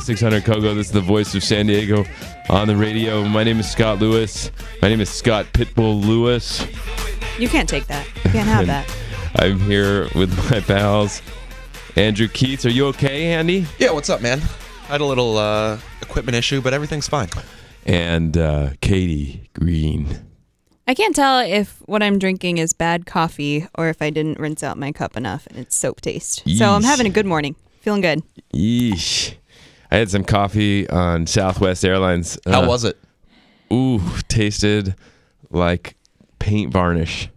600 Kogo. This is the voice of San Diego on the radio. My name is Scott Lewis. My name is Scott Pitbull Lewis. You can't take that. You can't have that. I'm here with my pals. Andrew Keats. Are you okay, Andy? Yeah, what's up, man? I had a little equipment issue, but everything's fine. And Katie Green. I can't tell if what I'm drinking is bad coffee or if I didn't rinse out my cup enough and it's soap taste. Yeesh. So I'm having a good morning. Feeling good. Yeesh. I had some coffee on Southwest Airlines. How was it? Ooh, tasted like paint varnish.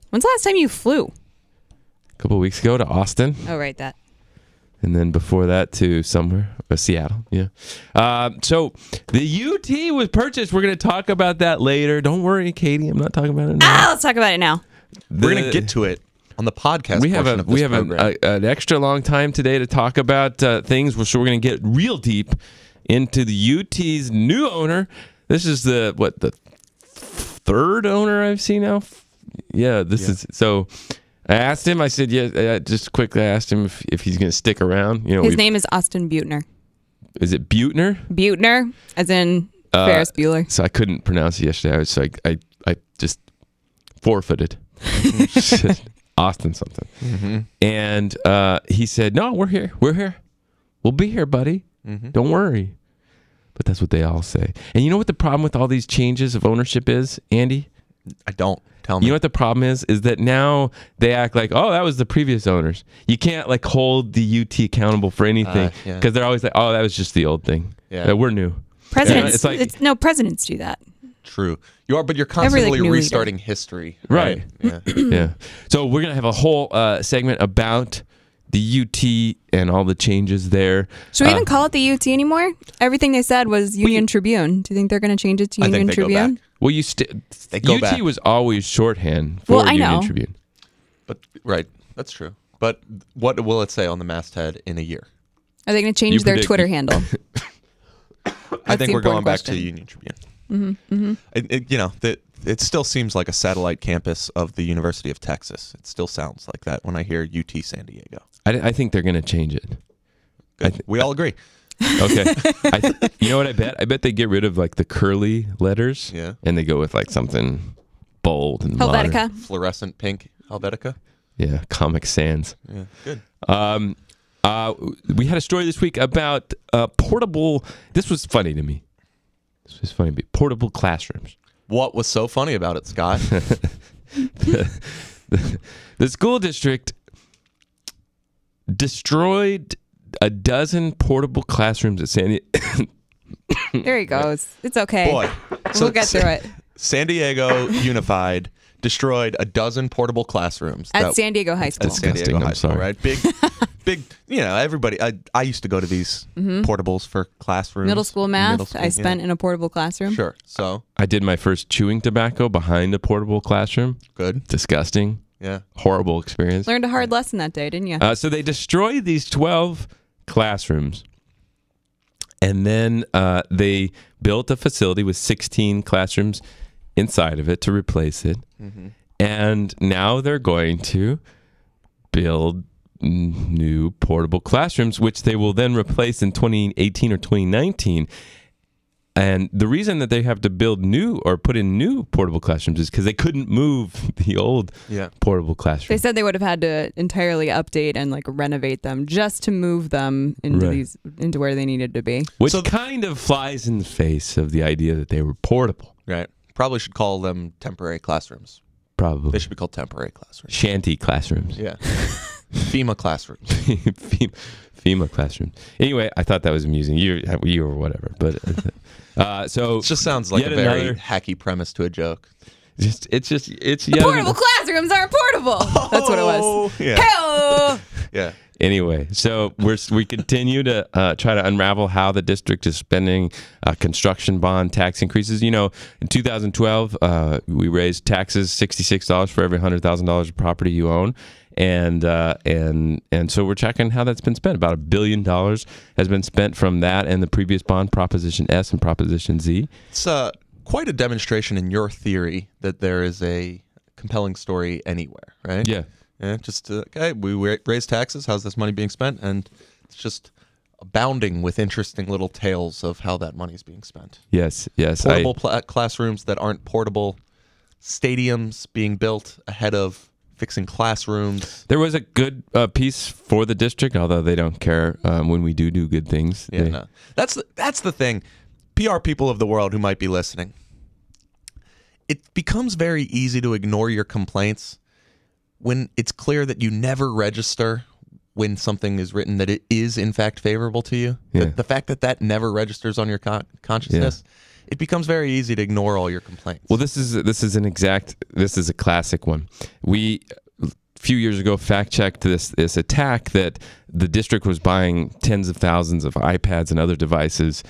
When's the last time you flew? A couple weeks ago to Austin. Oh, right, that. And then before that to somewhere, Seattle, yeah. So the UT was purchased. We're going to talk about that later. Don't worry, Katie. I'm not talking about it now. Let's talk about it now. We're going to get to it on the podcast. We have an extra long time today to talk about things. So we're going to get real deep into the UT's new owner. This is the third owner I've seen now. Yeah, this is so. I asked him. I said, "Yeah." Just quickly, I asked him if he's going to stick around. You know, his name is Austin Butner. Is it Butner? Butner, as in Ferris Bueller. So I couldn't pronounce it yesterday. So I just forfeited. Austin something. Mm-hmm. And he said, "No, we're here. We're here. We'll be here, buddy. Mm-hmm. Don't worry." But that's what they all say. And you know what the problem with all these changes of ownership is, Andy? I don't. Tell me. You know what the problem is that now they act like, oh, that was the previous owners. You can't like hold the UT accountable for anything because they're always like, oh, that was just the old thing. Yeah, we're new. Presidents, presidents do that. True. You are, but you're constantly restarting history. Right. Yeah. Yeah. So we're gonna have a whole segment about the UT and all the changes there. Should we even call it the UT anymore? Everything they said was Union Tribune. Do you think they're going to change it to Union Tribune? Go back. Well, UT was always shorthand for Union Tribune. But right, that's true. But what will it say on the masthead in a year? Are they going to change their Twitter handle? I think we're going back to Union Tribune. Mm-hmm, mm-hmm. It still seems like a satellite campus of the University of Texas. It still sounds like that when I hear UT San Diego. I think they're going to change it. We all agree. Okay. You know what I bet? I bet they get rid of like the curly letters. Yeah. And they go with like something bold and Helvetica. modern. Fluorescent pink Helvetica. Yeah. Comic Sans. Yeah. Good. We had a story this week about portable. This was funny to me. This was funny to me. Portable classrooms. What was so funny about it, Scott? The school district destroyed a dozen portable classrooms at San Diego. There he goes. It's okay. Boy. We'll get through it. San Diego Unified destroyed a dozen portable classrooms. At San Diego High School. That's disgusting. I'm sorry. Right? Big, everybody. I used to go to these portables for classrooms. Middle school math, I spent in a portable classroom. Sure. So I did my first chewing tobacco behind a portable classroom. Good. Disgusting. Yeah. Horrible experience. Learned a hard lesson that day, didn't you? So they destroyed these 12 classrooms. And then they built a facility with 16 classrooms inside of it to replace it. Mm-hmm. And now they're going to build new portable classrooms, which they will then replace in 2018 or 2019. And the reason that they have to build new or put in new portable classrooms is because they couldn't move the old portable classrooms. They said they would have had to entirely update and like renovate them just to move them into where they needed to be. Which kind of flies in the face of the idea that they were portable. Right. Probably should call them temporary classrooms. Probably. They should be called temporary classrooms. Shanty classrooms. Yeah. FEMA classrooms. FEMA classrooms. Anyway, I thought that was amusing. You or whatever. But so it just sounds like a very hacky premise to a joke. The portable classrooms aren't portable. That's what it was. Yeah. Hey-oh! Yeah. Anyway, so we continue to try to unravel how the district is spending construction bond tax increases. You know, in 2012, we raised taxes $66 for every $100,000 of property you own. And so we're checking how that's been spent. About $1 billion has been spent from that and the previous bond, Proposition S and Proposition Z. It's quite a demonstration in your theory that there is a compelling story anywhere, right? Yeah. Yeah, just okay, we raise taxes. How's this money being spent? And it's just abounding with interesting little tales of how that money is being spent. Yes. Portable classrooms that aren't portable, stadiums being built ahead of fixing classrooms. There was a good piece for the district, although they don't care when we do good things. Yeah, no. That's the thing. PR people of the world who might be listening, it becomes very easy to ignore your complaints when it's clear that you never register when something is written that it is in fact favorable to you. Yeah. The fact that never registers on your consciousness, it becomes very easy to ignore all your complaints. Well, this is a classic one. We a few years ago fact-checked this attack that the district was buying tens of thousands of iPads and other devices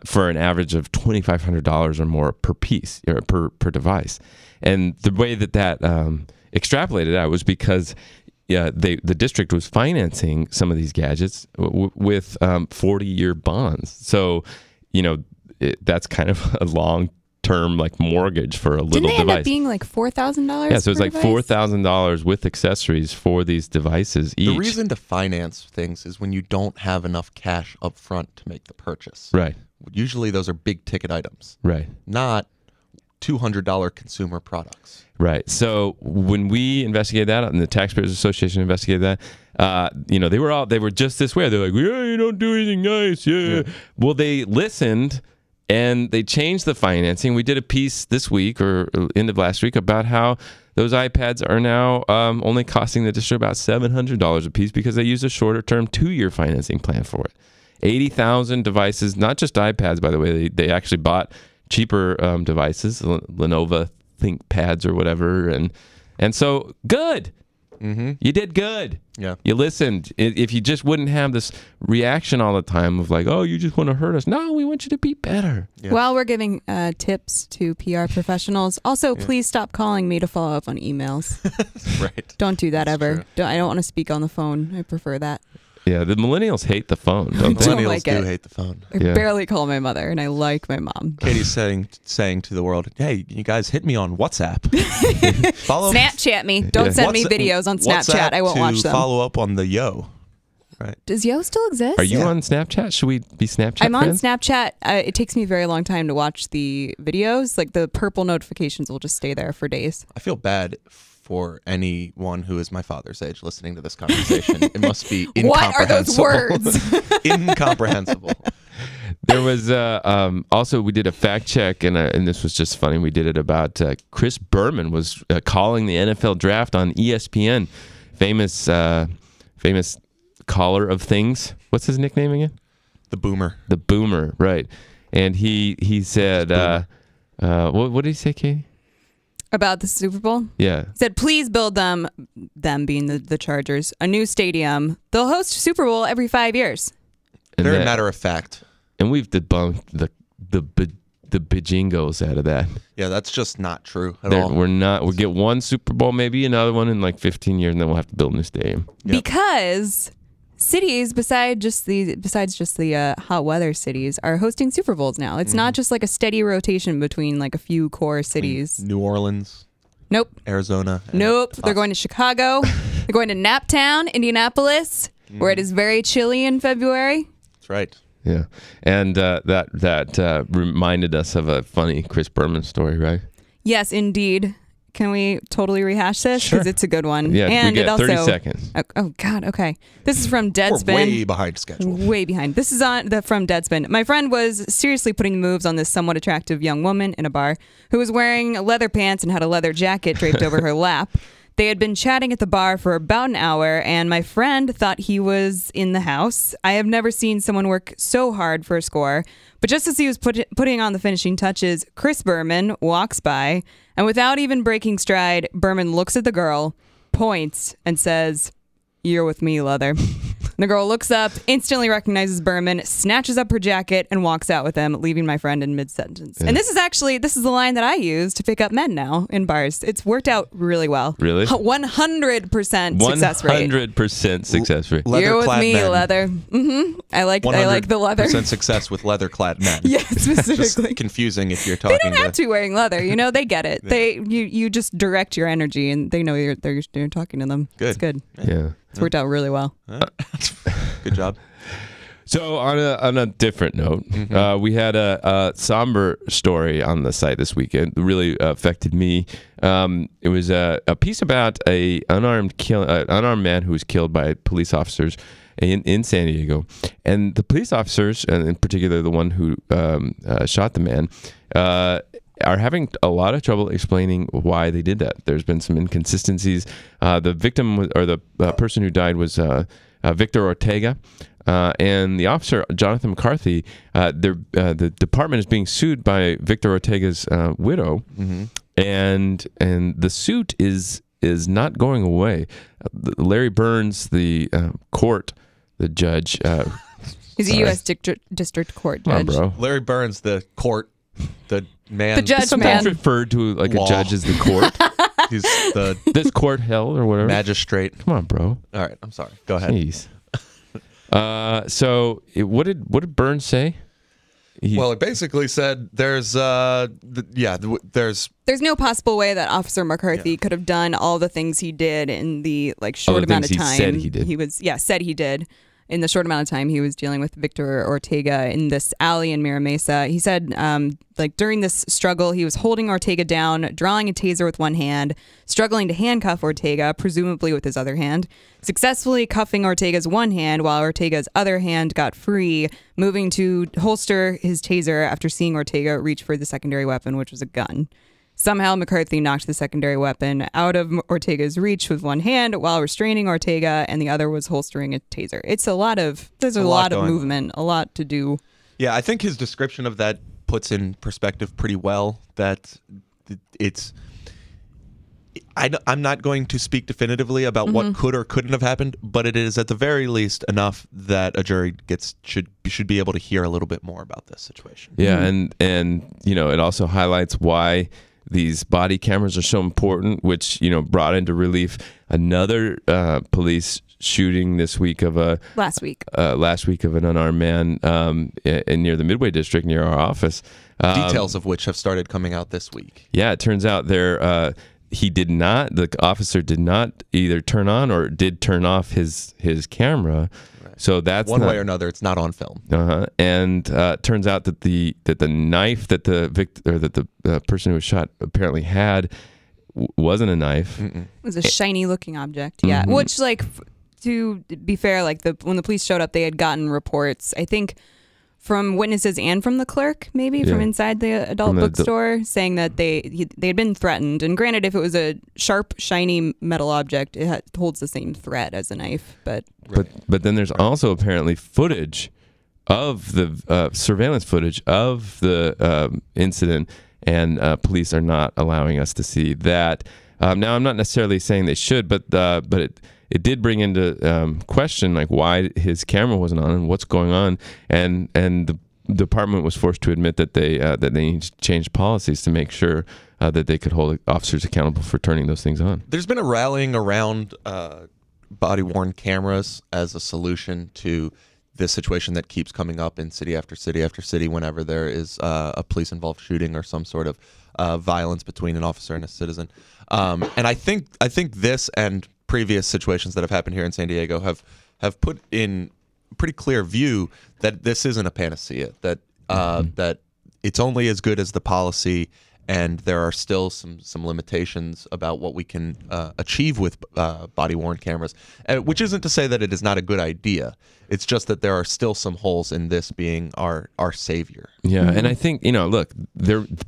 for an average of $2,500 or more per piece or per device. And the way that extrapolated out was because the district was financing some of these gadgets with 40-year bonds. So, that's kind of a long-term mortgage for a little device. Didn't they end up being like $4,000? Yeah, so it's like $4,000 with accessories for these devices each. The reason to finance things is when you don't have enough cash up front to make the purchase. Right. Usually those are big ticket items. Right. Not $200 consumer products. Right. So when we investigated that, and the Taxpayers Association investigated that, they were just this way. They're like, yeah, you don't do anything nice. Yeah. Well, they listened and they changed the financing. We did a piece this week or end of last week about how those iPads are now only costing the district about $700 a piece because they use a shorter term 2-year financing plan for it. 80,000 devices, not just iPads, by the way. They actually bought cheaper devices, Lenovo ThinkPads or whatever, and so good. Mm-hmm. You did good. Yeah, you listened. If you just wouldn't have this reaction all the time of like, oh, you just want to hurt us. No, we want you to be better. Yeah. While we're giving tips to PR professionals, also please stop calling me to follow up on emails. Right. Don't do that ever. I don't want to speak on the phone. I prefer that. Yeah, the millennials hate the phone, don't they? Millennials do hate the phone. I barely call my mother, and I like my mom. Katie's saying to the world, hey, you guys hit me on WhatsApp. Snapchat me. Don't send me videos on Snapchat. I won't watch them. Follow up on the Yo. Right. Does Yo still exist? Are you on Snapchat? Should we be Snapchat I'm friends? on Snapchat. It takes me a very long time to watch the videos. Like the purple notifications will just stay there for days. I feel bad for anyone who is my father's age listening to this conversation. It must be incomprehensible. What are those words? Incomprehensible. There was also, we did a fact check, and this was just funny. We did it about Chris Berman was calling the NFL draft on ESPN. Famous caller of things. What's his nickname again? The Boomer. The Boomer, right. And he said, what did he say, Katie? About the Super Bowl? Yeah. He said, please build them being the Chargers, a new stadium. They'll host Super Bowl every 5 years. Very matter of fact. And we've debunked the bajingos out of that. Yeah, that's just not true at all. We'll get one Super Bowl, maybe another one in like 15 years, and then we'll have to build a new stadium. Yep. Because cities, besides just the hot weather cities, are hosting Super Bowls now. It's not just like a steady rotation between like a few core cities. New Orleans. Nope. Arizona. Nope. They're going to Chicago. They're going to Naptown, Indianapolis, where it is very chilly in February. That's right. Yeah, and that reminded us of a funny Chris Berman story, right? Yes, indeed. Can we totally rehash this? Sure. Because it's a good one. Yeah, and we get 30 seconds. Oh, God, okay. This is from Deadspin. We're way behind schedule. Way behind. This is from Deadspin. My friend was seriously putting the moves on this somewhat attractive young woman in a bar who was wearing leather pants and had a leather jacket draped over her lap. They had been chatting at the bar for about an hour, and my friend thought he was in the house. I have never seen someone work so hard for a score. But just as he was putting on the finishing touches, Chris Berman walks by, and without even breaking stride, Berman looks at the girl, points, and says, "You're with me, Leather." The girl looks up, instantly recognizes Berman, snatches up her jacket, and walks out with him, leaving my friend in mid-sentence. Yeah. And this is the line that I use to pick up men now in bars. It's worked out really well. Really? 100% success rate. 100% success rate. You're with me, men. Leather. Mm-hmm. I like the leather. 100% success with leather-clad men. Yeah, specifically. Just confusing if you're talking. They don't have to be wearing leather. They get it. Yeah. You just direct your energy, and they know you're talking to them. Good. It's good. Yeah. It's worked out really well. Good job. So on a different note, we had a somber story on the site this weekend. It really affected me. It was a piece about an unarmed man who was killed by police officers in San Diego, and the police officers, and in particular the one who shot the man, are having a lot of trouble explaining why they did that. There's been some inconsistencies. The victim or the person who died was Victor Ortega. And the officer, Jonathan McCarthy, the department is being sued by Victor Ortega's widow, and the suit is not going away. Larry Burns, the judge. He's a U.S. District Court judge. Come on, bro. Larry Burns, the man. The judge, sometimes man. referred to like a judge as the court. He's the this court held or whatever. Magistrate. Come on, bro. All right, I'm sorry. Go ahead. Jeez. What did Burns say? Well, it basically said there's no possible way that Officer McCarthy could have done all the things he did in the short amount of time. Said he did. Said he did. In the short amount of time he was dealing with Victor Ortega in this alley in Mira Mesa. He said, during this struggle, he was holding Ortega down, drawing a taser with one hand, struggling to handcuff Ortega, presumably with his other hand, successfully cuffing Ortega's one hand while Ortega's other hand got free, moving to holster his taser after seeing Ortega reach for the secondary weapon, which was a gun. Somehow, McCarthy knocked the secondary weapon out of Ortega's reach with one hand while restraining Ortega, and the other was holstering a taser. There's a lot of movement, a lot to do. Yeah, I think his description of that puts in perspective pretty well that I'm not going to speak definitively about what could or couldn't have happened, but it is at the very least enough that a jury should be able to hear a little bit more about this situation. Yeah, and it also highlights why these body cameras are so important, which brought into relief another police shooting last week of an unarmed man near the Midway District near our office. Details of which have started coming out this week. Yeah, it turns out the officer did not either turn on or did turn off his camera. So that's one way or another, it's not on film. And turns out that the knife that the person who was shot apparently had wasn't a knife. It was a shiny looking object. Yeah, which to be fair, when the police showed up, they had gotten reports, I think, from witnesses and from the clerk, maybe from inside the adult bookstore, saying that they had been threatened. And granted, if it was a sharp, shiny metal object, it holds the same threat as a knife. But then there's also apparently footage of the surveillance footage of the incident, and police are not allowing us to see that. Now, I'm not necessarily saying they should, but it did bring into question why his camera wasn't on and what's going on, and the department was forced to admit that they need to change policies to make sure that they could hold officers accountable for turning those things on. There's been a rallying around body-worn cameras as a solution to this situation that keeps coming up in city after city after city whenever there is a police-involved shooting or some sort of violence between an officer and a citizen. And I think this and previous situations that have happened here in San Diego have put in pretty clear view that this isn't a panacea, that that it's only as good as the policy, and there are still some limitations about what we can achieve with body-worn cameras, which isn't to say that it is not a good idea. It's just that there are still some holes in this being our savior. Yeah, and I think, look,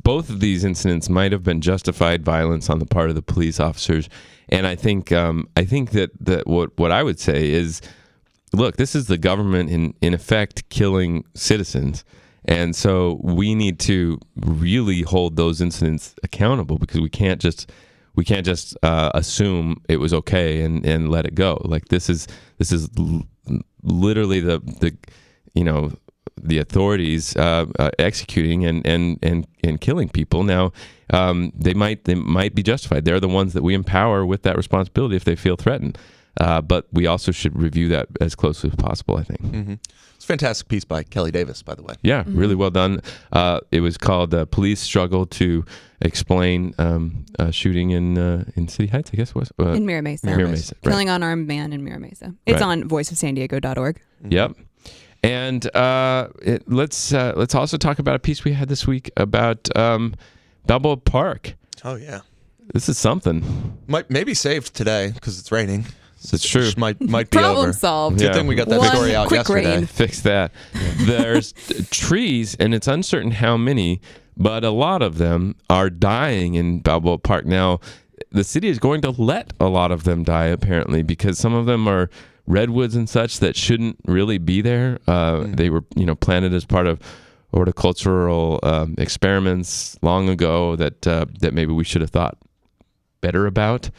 both of these incidents might have been justified violence on the part of the police officers, and I think that what I would say is, look, this is the government in effect killing citizens. And so we need to really hold those incidents accountable, because we can't just assume it was okay and let it go. This is literally the authorities executing and killing people. Now they might be justified. They're the ones that we empower with that responsibility if they feel threatened. But we also should review that as closely as possible, I think. Mm-hmm. It's a fantastic piece by Kelly Davis, by the way. Yeah, really well done. It was called Police Struggle to Explain Shooting in City Heights, I guess it was. In Mira Mesa. Mira Mesa. Killing unarmed man in Mira Mesa. It's on voiceofsandiego.org. Yep. And let's also talk about a piece we had this week about Balboa Park. Oh, yeah. This is something. Maybe saved today because it's raining. It's true. Might be Problem over. solved. Good thing we got that story out yesterday. Rain. Fix that. There's trees, and it's uncertain how many, but a lot of them are dying in Balboa Park. Now, the city is going to let a lot of them die, apparently, because some of them are redwoods and such that shouldn't really be there. They were, planted as part of horticultural experiments long ago that maybe we should have thought better about.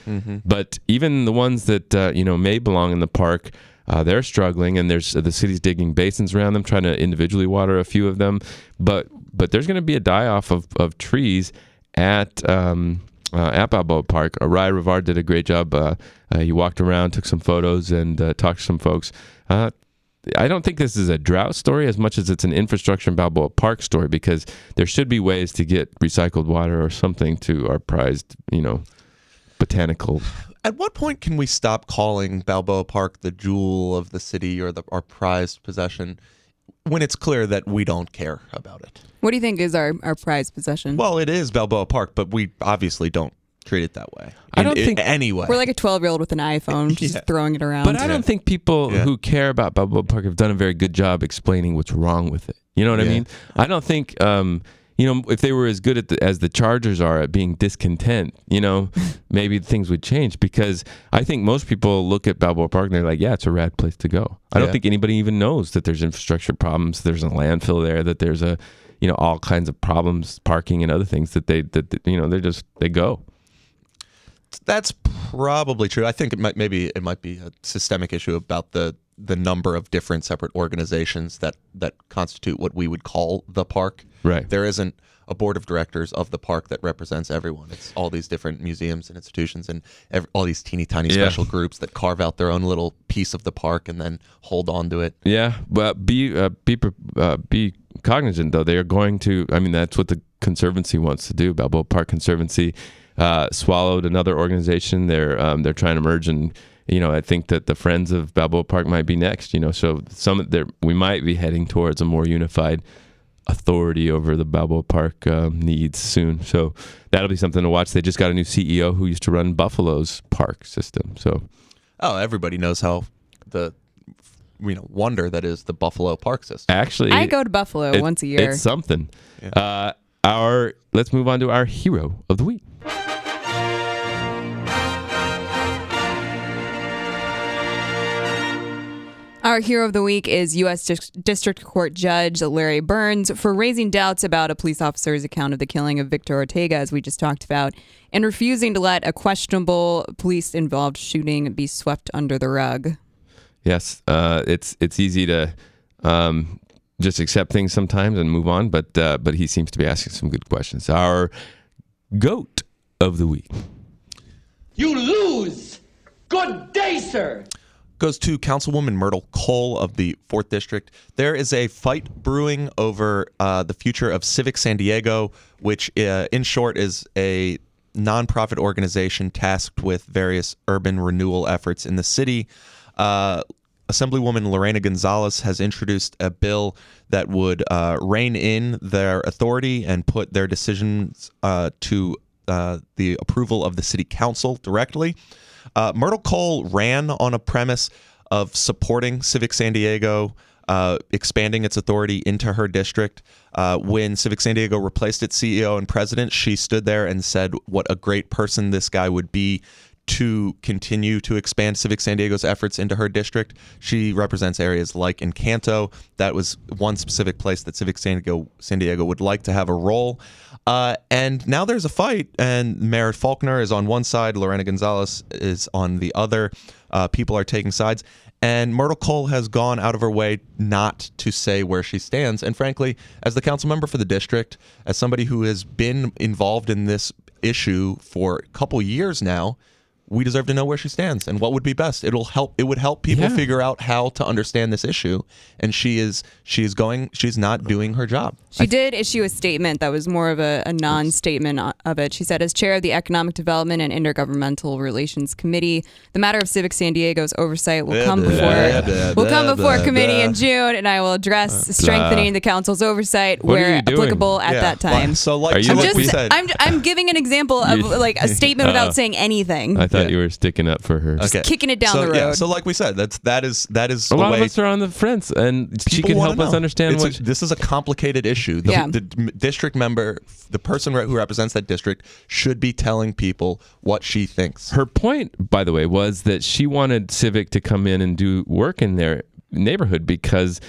But even the ones that may belong in the park, they're struggling, and there's the city's digging basins around them, trying to individually water a few of them. But there's going to be a die-off of trees at Balboa Park. Rai Rivard did a great job. He walked around, took some photos, and talked to some folks. I don't think this is a drought story as much as it's an infrastructure in Balboa Park story, because there should be ways to get recycled water or something to our prized, botanical. At what point can we stop calling Balboa Park the jewel of the city or our prized possession when it's clear that we don't care about it? What do you think is our prized possession? Well, it is Balboa Park, but we obviously don't treat it that way. I don't think anyway. We're like a 12-year-old with an iPhone just throwing it around. But I don't think people who care about Balboa Park have done a very good job explaining what's wrong with it. You know what I mean? I don't think, if they were as good as the Chargers are at being discontent, maybe things would change, because I think most people look at Balboa Park and they're like, yeah, it's a rad place to go. I don't think anybody even knows that there's infrastructure problems, there's a landfill there, that there's all kinds of problems, parking and other things that they go. That's probably true. I think it might be a systemic issue about the number of different separate organizations that constitute what we would call the park. Right. There isn't a board of directors of the park that represents everyone. It's all these different museums and institutions and all these teeny tiny special groups that carve out their own little piece of the park and then hold on to it. Yeah, but be cognizant, though. They are going to. I mean, that's what the Conservancy wants to do. Balboa Park Conservancy swallowed another organization. They're trying to merge, and I think that the Friends of Balboa Park might be next. So we might be heading towards a more unified authority over the Balboa Park needs soon. So that'll be something to watch. They just got a new CEO who used to run Buffalo's park system. So everybody knows how the wonder that is the Buffalo park system. Actually, I go to Buffalo once a year. It's something. Yeah. Let's move on to our hero of the week. Our hero of the week is U.S. District Court Judge Larry Burns for raising doubts about a police officer's account of the killing of Victor Ortega, as we just talked about, and refusing to let a questionable police-involved shooting be swept under the rug. Yes, it's easy to just accept things sometimes and move on, but he seems to be asking some good questions. Our GOAT of the week. You lose! Good day, sir! Goes to Councilwoman Myrtle Cole of the 4th District. There is a fight brewing over the future of Civic San Diego, which in short is a nonprofit organization tasked with various urban renewal efforts in the city. Assemblywoman Lorena Gonzalez has introduced a bill that would rein in their authority and put their decisions to the approval of the city council directly. Myrtle Cole ran on a premise of supporting Civic San Diego, expanding its authority into her district. When Civic San Diego replaced its CEO and president, she stood there and said what a great person this guy would be to continue to expand Civic San Diego's efforts into her district. She represents areas like Encanto. That was one specific place that Civic San Diego would like to have a role. And now there's a fight, and Merritt Faulkner is on one side, Lorena Gonzalez is on the other. People are taking sides, and Myrtle Cole has gone out of her way not to say where she stands. And frankly, as the council member for the district, as somebody who has been involved in this issue for a couple years now, we deserve to know where she stands and what would be best. It would help people figure out how to understand this issue. And she's not doing her job. She did issue a statement that was more of a non-statement of it. She said, as chair of the Economic Development and Intergovernmental Relations Committee, the matter of Civic San Diego's oversight will come before committee in June, and I will address strengthening the council's oversight where applicable at that time. I'm giving an example of like a statement without saying anything. I thought you were sticking up for her. Just kicking it down the road. Yeah, so like we said, that is a lot of us are on the fence, and she can help us understand this is a complicated issue. The district member, the person who represents that district, should be telling people what she thinks. Her point, by the way, was that she wanted Civic to come in and do work in their neighborhood because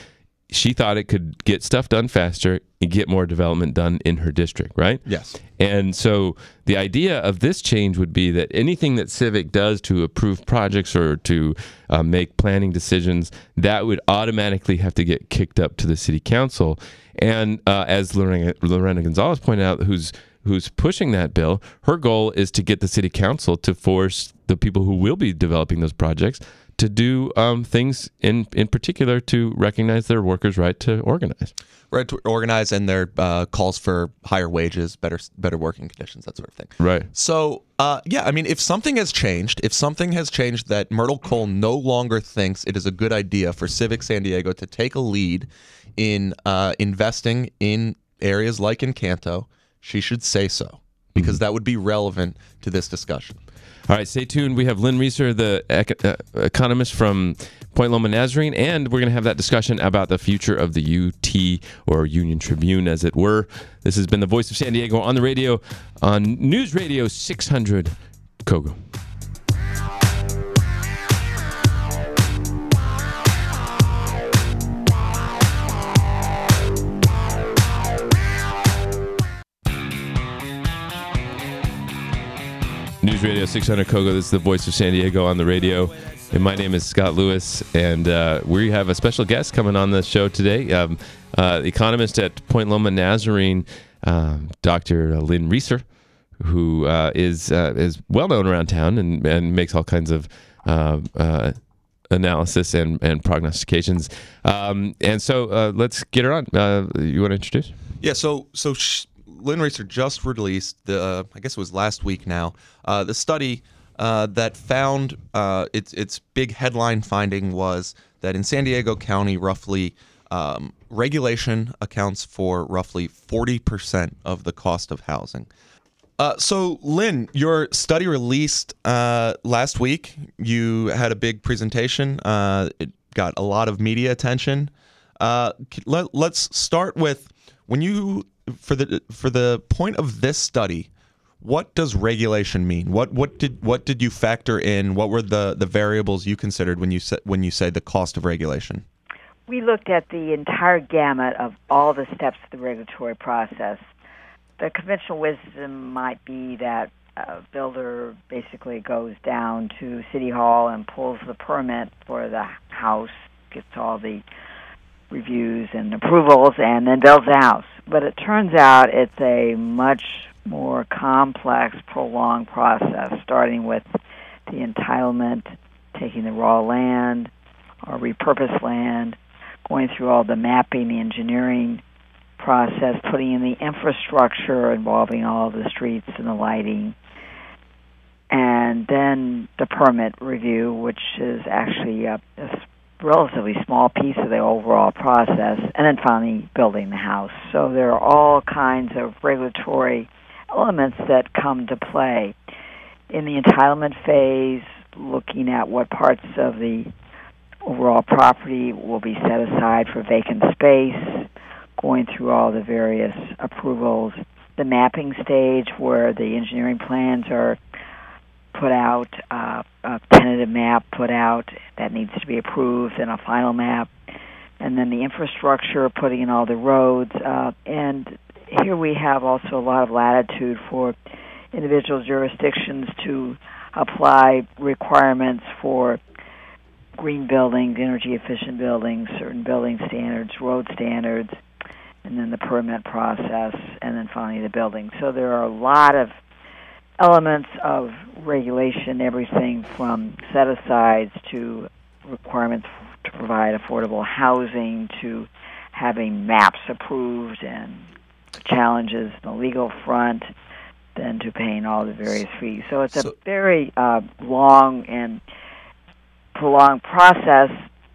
she thought it could get stuff done faster and get more development done in her district, right? Yes. And so the idea of this change would be that anything that Civic does to approve projects or to make planning decisions, that would automatically have to get kicked up to the city council. And as Lorena Gonzalez pointed out, who's pushing that bill, her goal is to get the city council to force the people who will be developing those projects to do things in particular to recognize their workers' right to organize. Right, to organize, and their calls for higher wages, better working conditions, that sort of thing. Right. So, yeah, I mean, if something has changed that Myrtle Cole no longer thinks it is a good idea for Civic San Diego to take a lead in investing in areas like Encanto, she should say so, because that would be relevant to this discussion. All right, stay tuned. We have Lynn Reaser, the economist from Point Loma Nazarene, and we're going to have that discussion about the future of the UT, or Union Tribune, as it were. This has been the Voice of San Diego on the radio, on News Radio 600 Kogo. News Radio 600 Kogo. This is the Voice of San Diego on the radio. And my name is Scott Lewis, and we have a special guest coming on the show today, the economist at Point Loma Nazarene, Dr. Lynn Reaser, who is well known around town and makes all kinds of analysis and prognostications. And so let's get her on. You want to introduce? Yeah. So Lynn Reaser just released I guess it was last week now, the study that found its big headline finding was that in San Diego County, roughly regulation accounts for roughly 40% of the cost of housing. So, Lynn, your study released last week. You had a big presentation. It got a lot of media attention. Let's start with for the point of this study. What does regulation mean? What did you factor in? What were the variables you considered when you say the cost of regulation? We looked at the entire gamut of all the steps of the regulatory process. The conventional wisdom might be that a builder basically goes down to City Hall and pulls the permit for the house, gets all the reviews and approvals, and then builds the house. But it turns out it's a much more complex, prolonged process, starting with the entitlement, taking the raw land or repurposed land, going through all the mapping, the engineering process, putting in the infrastructure involving all the streets and the lighting, and then the permit review, which is actually a relatively small piece of the overall process, and then finally building the house. So there are all kinds of regulatory elements that come to play. In the entitlement phase, looking at what parts of the overall property will be set aside for vacant space, going through all the various approvals. The mapping stage, where the engineering plans are put out, a tentative map put out that needs to be approved, and a final map. And then the infrastructure, putting in all the roads. And here we have also a lot of latitude for individual jurisdictions to apply requirements for green buildings, energy-efficient buildings, certain building standards, road standards, and then the permit process, and then finally the building. So there are a lot of elements of regulation, everything from set-asides to requirements to provide affordable housing to having maps approved and challenges on the legal front, then to paying all the various fees. So it's a very long and prolonged process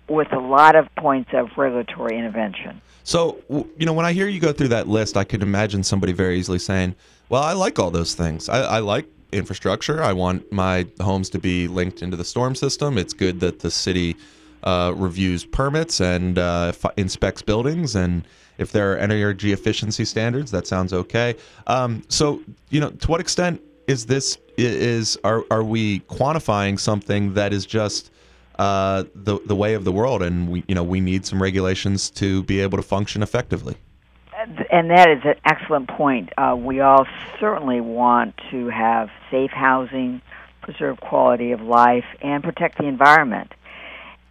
with a lot of points of regulatory intervention. So, when I hear you go through that list, I could imagine somebody very easily saying, well, I like all those things. I like infrastructure. I want my homes to be linked into the storm system. It's good that the city reviews permits and inspects buildings, and if there are energy efficiency standards, that sounds okay. So, to what extent are we quantifying something that is just the way of the world, and we need some regulations to be able to function effectively? And that is an excellent point. We all certainly want to have safe housing, preserve quality of life, and protect the environment.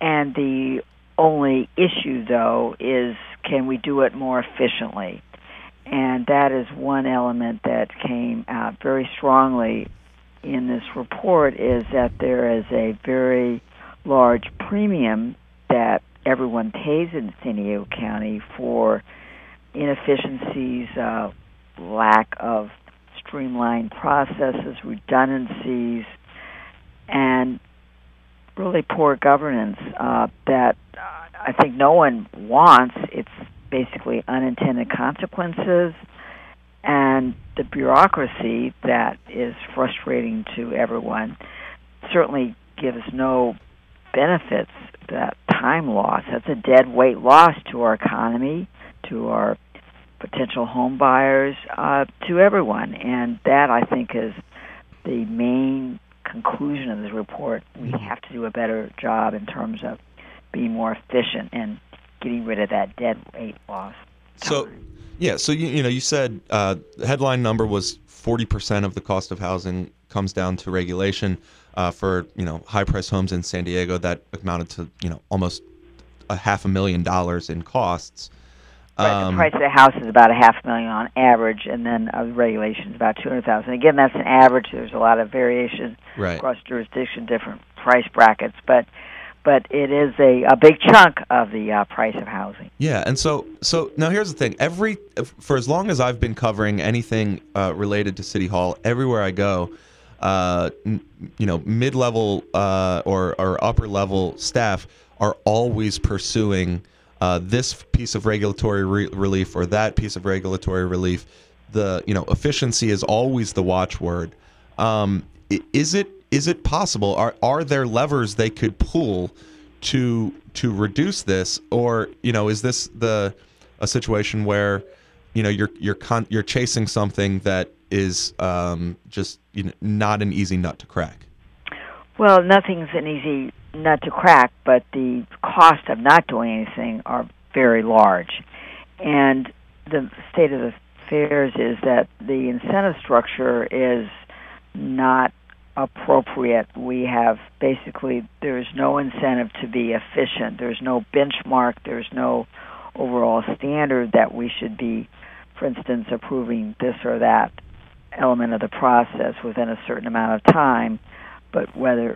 And the only issue, though, is can we do it more efficiently? And that is one element that came out very strongly in this report, is that there is a very large premium that everyone pays in San Diego County for inefficiencies, lack of streamlined processes, redundancies, and really poor governance that I think no one wants. It's basically unintended consequences and the bureaucracy that is frustrating to everyone. Certainly gives no benefits. That time loss, that's a dead weight loss to our economy, to our potential home buyers, to everyone. And that, I think, is the main conclusion of this report. We have to do a better job in terms of being more efficient and getting rid of that dead weight loss. So you said the headline number was 40% of the cost of housing comes down to regulation. For high-priced homes in San Diego, that amounted to almost $500,000 in costs. Right, the price of the house is about $500,000 on average, and then regulation is about $200,000. Again, that's an average. There's a lot of variation across jurisdiction, different price brackets, but it is a big chunk of the price of housing. Yeah, and so now here's the thing. For as long as I've been covering anything related to City Hall, everywhere I go, mid-level or upper-level staff are always pursuing this piece of regulatory relief or that piece of regulatory relief. The efficiency is always the watchword. Is it possible? Are there levers they could pull to reduce this, or is this a situation where you're chasing something that is just not an easy nut to crack? Well, nothing's an easy nut to crack, but the cost of not doing anything are very large. And the state of affairs is that the incentive structure is not appropriate. We have there's no incentive to be efficient. There's no benchmark. There's no overall standard that we should be, for instance, approving this or that element of the process within a certain amount of time, but rather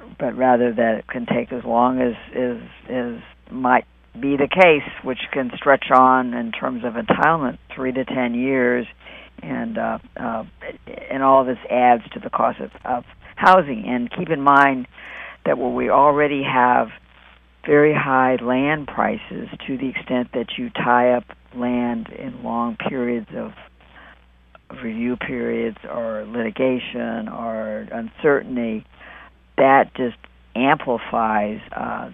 that it can take as long as might be the case, which can stretch on in terms of entitlement 3 to 10 years, and all of this adds to the cost of housing. And keep in mind that where we already have very high land prices, to the extent that you tie up land in long periods of review periods or litigation or uncertainty, that just amplifies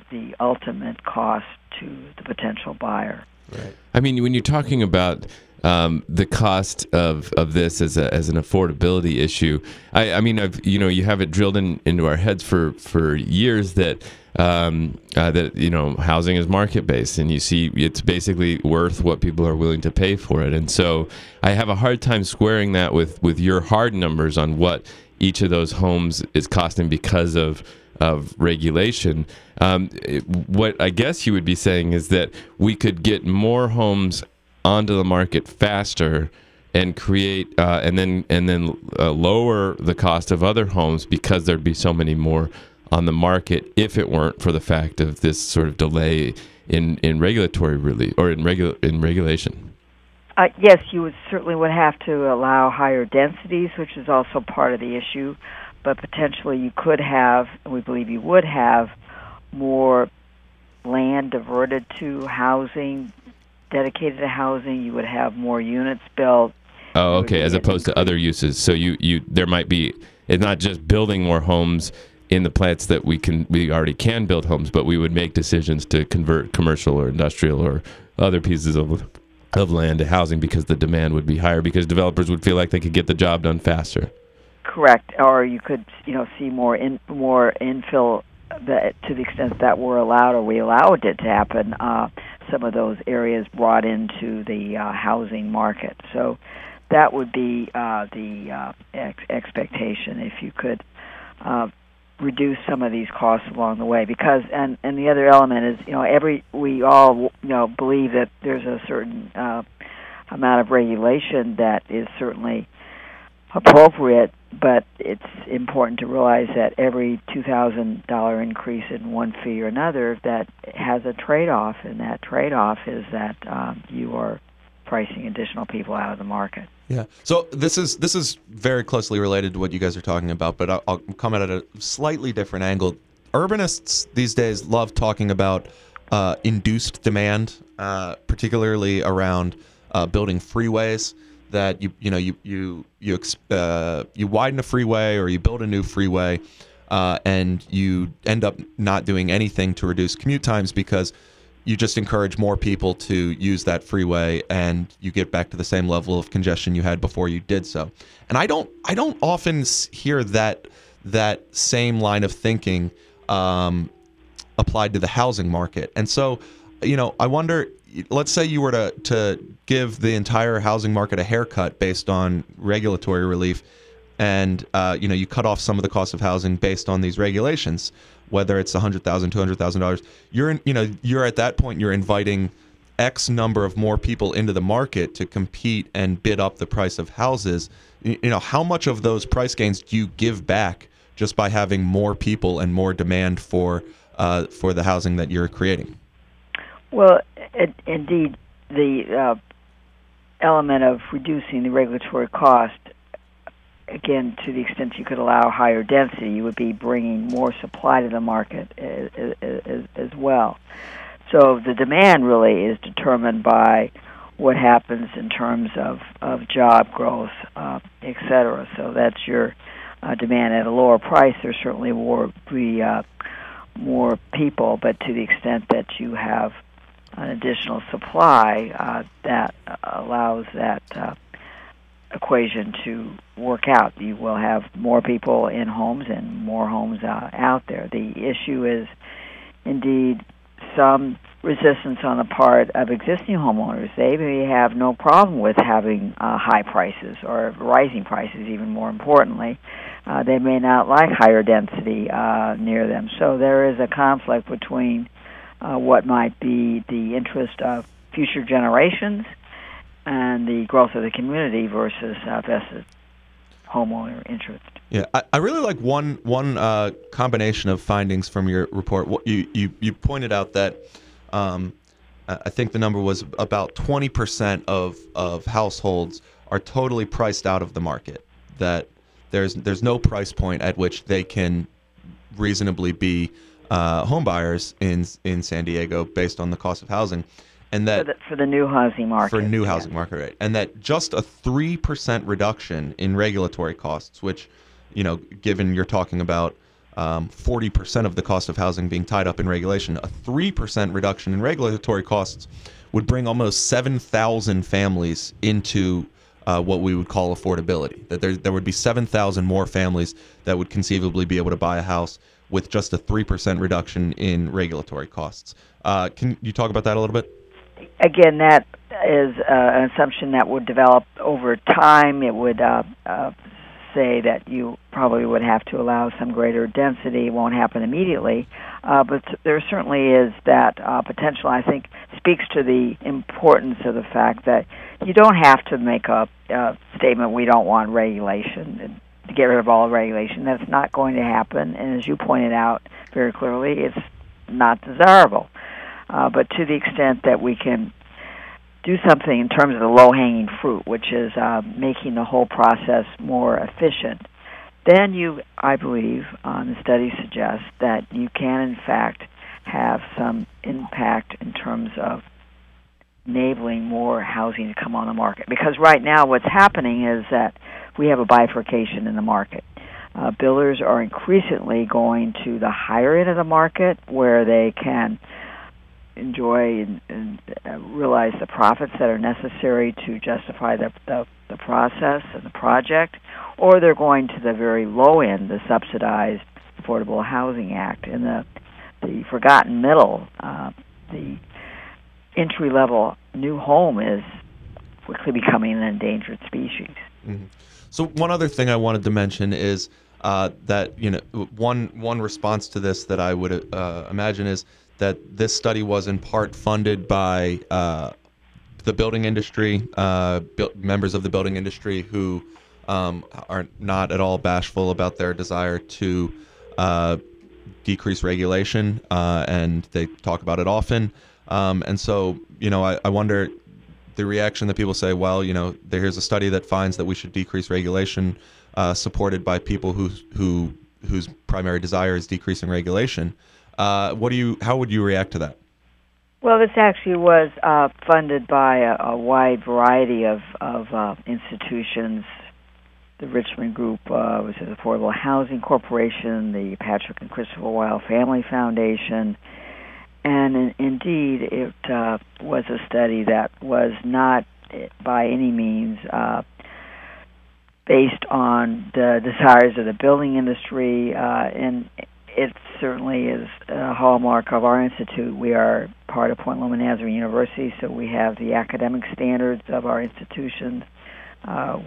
the ultimate cost to the potential buyer. Right. I mean, when you're talking about the cost of this as an affordability issue, I mean, you have it drilled into our heads for years that housing is market based, and you see it's basically worth what people are willing to pay for it. And so I have a hard time squaring that with your hard numbers on what each of those homes is costing because of regulation. What I guess you would be saying is that we could get more homes onto the market faster and create and then lower the cost of other homes because there'd be so many more on the market if it weren't for the fact of this sort of delay in regulatory relief or in regulation. Yes, you certainly would have to allow higher densities, which is also part of the issue. But potentially you could have, and we believe you would have, more land diverted to housing, dedicated to housing. You would have more units built. Oh, okay, as opposed to other uses. So there might be, it's not just building more homes in the plants that we already can build homes, but we would make decisions to convert commercial or industrial or other pieces of land to housing because the demand would be higher because developers would feel like they could get the job done faster. Correct. Or you could, see more infill to the extent that we're allowed or we allowed it to happen. Some of those areas brought into the housing market. So that would be the expectation if you could reduce some of these costs along the way. Because and the other element is we all believe that there's a certain amount of regulation that is certainly appropriate, but it's important to realize that every $2,000 increase in one fee or another that has a trade-off, and that trade-off is that you are pricing additional people out of the market. Yeah. So this is very closely related to what you guys are talking about, but I'll come at it at a slightly different angle. Urbanists these days love talking about induced demand, particularly around building freeways. That you widen a freeway or you build a new freeway, and you end up not doing anything to reduce commute times because you just encourage more people to use that freeway, and you get back to the same level of congestion you had before you did so. And I don't often hear that same line of thinking applied to the housing market. And so, I wonder. Let's say you were to give the entire housing market a haircut based on regulatory relief, and you cut off some of the cost of housing based on these regulations, whether it's $100,000, $200,000. You're at that point you're inviting X number of more people into the market to compete and bid up the price of houses. How much of those price gains do you give back just by having more people and more demand for the housing that you're creating? Well, indeed, the element of reducing the regulatory cost, again, to the extent you could allow higher density, you would be bringing more supply to the market as well. So the demand really is determined by what happens in terms of job growth, et cetera. So that's your demand at a lower price. There certainly will be more people, but to the extent that you have an additional supply, that allows that equation to work out. You will have more people in homes and more homes out there. The issue is indeed some resistance on the part of existing homeowners. They may have no problem with having high prices or rising prices, even more importantly. They may not like higher density near them. So there is a conflict between what might be the interest of future generations and the growth of the community versus vested homeowner interest. Yeah, I really like one combination of findings from your report. What you pointed out that I think the number was about 20% of households are totally priced out of the market. That there's no price point at which they can reasonably be home buyers in San Diego based on the cost of housing, and that for the new housing market. Housing market, right? And that just a 3% reduction in regulatory costs, which, given you're talking about 40% of the cost of housing being tied up in regulation, a 3% reduction in regulatory costs would bring almost 7,000 families into what we would call affordability. That there would be 7,000 more families that would conceivably be able to buy a house with just a 3% reduction in regulatory costs. Can you talk about that a little bit? Again, that is an assumption that would develop over time. It would say that you probably would have to allow some greater density. It won't happen immediately, but there certainly is that potential. I think speaks to the importance of the fact that you don't have to make a statement, we don't want regulation, to get rid of all regulation. That's not going to happen, and as you pointed out very clearly, it's not desirable. But to the extent that we can do something in terms of the low-hanging fruit, which is making the whole process more efficient, then you, I believe, the study suggests that you can, in fact, have some impact in terms of enabling more housing to come on the market. Because right now what's happening is that we have a bifurcation in the market. Builders are increasingly going to the higher end of the market where they can enjoy and realize the profits that are necessary to justify the process and the project, or they're going to the very low end, the subsidized Affordable Housing Act. In the forgotten middle, the entry-level new home is quickly becoming an endangered species. Mm-hmm. So one other thing I wanted to mention is that one response to this that I would imagine is that this study was in part funded by the building industry, members of the building industry who are not at all bashful about their desire to decrease regulation, and they talk about it often. And so, I wonder the reaction that people say, well, here's a study that finds that we should decrease regulation, supported by people whose primary desire is decreasing regulation. How would you react to that? Well, this actually was funded by a wide variety of institutions. The Richmond Group was the Affordable Housing Corporation, the Patrick and Christopher Weil Family Foundation, and indeed it was a study that was not by any means based on the desires of the building industry, and it certainly is a hallmark of our institute. We are part of Point Loma Nazarene University, so we have the academic standards of our institutions.